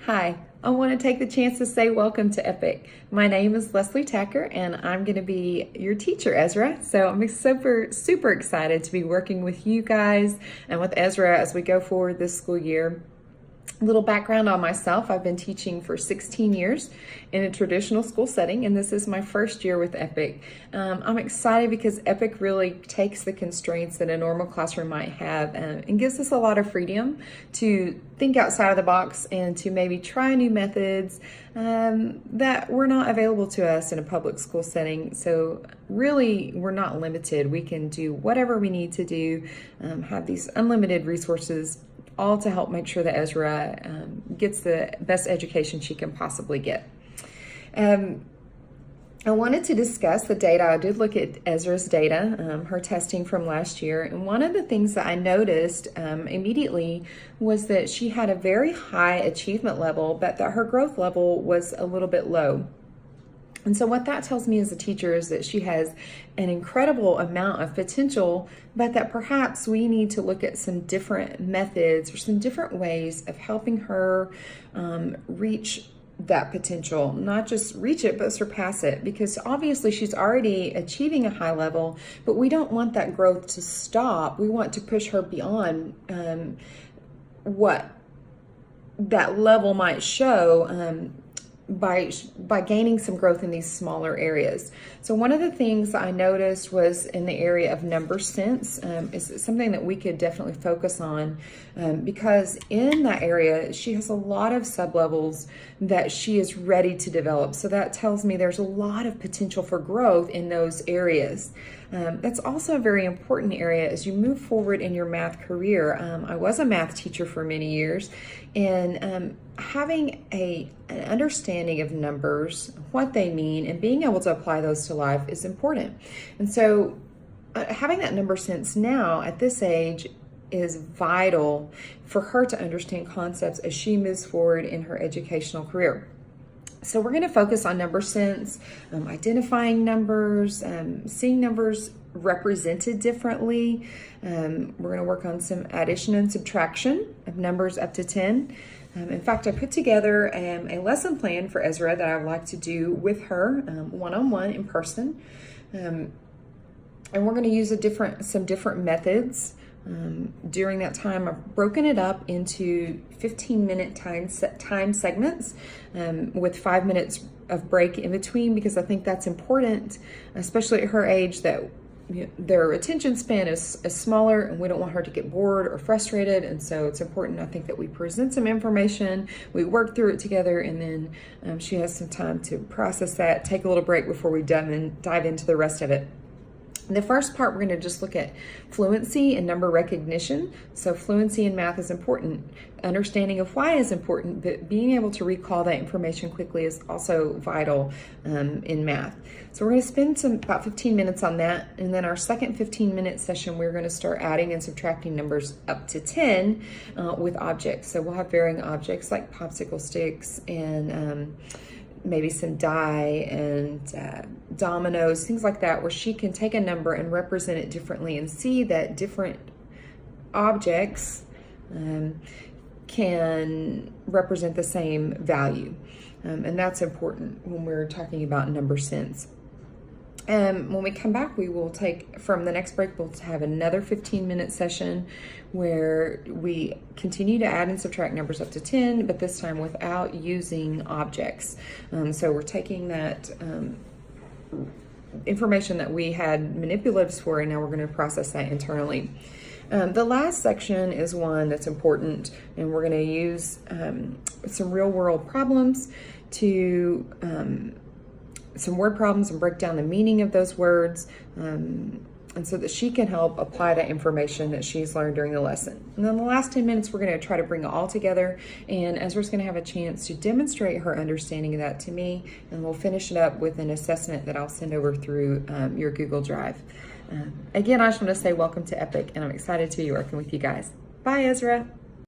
Hi, I want to take the chance to say welcome to Epic. My name is Leslie Tacker and I'm going to be your teacher, Ezra. So I'm super excited to be working with you guys and with Ezra as we go forward this school year. A little background on myself. I've been teaching for 16 years in a traditional school setting, and this is my first year with Epic. I'm excited because Epic really takes the constraints that a normal classroom might have and gives us a lot of freedom to think outside of the box and to maybe try new methods that were not available to us in a public school setting. So really, we're not limited. We can do whatever we need to do, have these unlimited resources, all to help make sure that Ezra gets the best education she can possibly get. I wanted to discuss the data. I did look at Ezra's data, her testing from last year, and one of the things that I noticed immediately was that she had a very high achievement level, but that her growth level was a little bit low. And so what that tells me as a teacher is that she has an incredible amount of potential, but that perhaps we need to look at some different methods or some different ways of helping her reach that potential, not just reach it, but surpass it, because obviously she's already achieving a high level, but we don't want that growth to stop. We want to push her beyond what that level might show by gaining some growth in these smaller areas. So one of the things I noticed was in the area of number sense is something that we could definitely focus on because in that area she has a lot of sublevels that she is ready to develop. So that tells me there's a lot of potential for growth in those areas. That's also a very important area as you move forward in your math career. I was a math teacher for many years, and having an understanding of numbers, what they mean, and being able to apply those to life is important. And so having that number sense now at this age is vital for her to understand concepts as she moves forward in her educational career. So we're going to focus on number sense, identifying numbers, seeing numbers represented differently. We're going to work on some addition and subtraction of numbers up to 10. In fact, I put together a lesson plan for Ezra that I would like to do with her one-on-one in person. And we're going to use some different methods. During that time, I've broken it up into 15-minute time segments with 5 minutes of break in between, because I think that's important, especially at her age, that their attention span is smaller and we don't want her to get bored or frustrated. And so it's important, I think, that we present some information, we work through it together, and then she has some time to process that, take a little break before we dive into the rest of it. The first part, we're going to just look at fluency and number recognition. So fluency in math is important. Understanding of why is important, but being able to recall that information quickly is also vital in math. So we're going to spend about 15 minutes on that. And then our second 15-minute session, we're going to start adding and subtracting numbers up to 10 with objects. So we'll have varying objects like popsicle sticks and maybe some die and dominoes, things like that, where she can take a number and represent it differently and see that different objects can represent the same value. And that's important when we're talking about number sense. When we come back, we will take, from the next break, we'll have another 15-minute session where we continue to add and subtract numbers up to 10, but this time without using objects. So we're taking that information that we had manipulatives for, and now we're going to process that internally. The last section is one that's important, and we're going to use some real-world problems to some word problems and break down the meaning of those words, and so that she can help apply that information that she's learned during the lesson. And then the last 10 minutes, we're going to try to bring it all together, and Ezra's going to have a chance to demonstrate her understanding of that to me, and we'll finish it up with an assessment that I'll send over through your Google Drive. Again, I just want to say welcome to Epic, and I'm excited to be working with you guys. Bye, Ezra.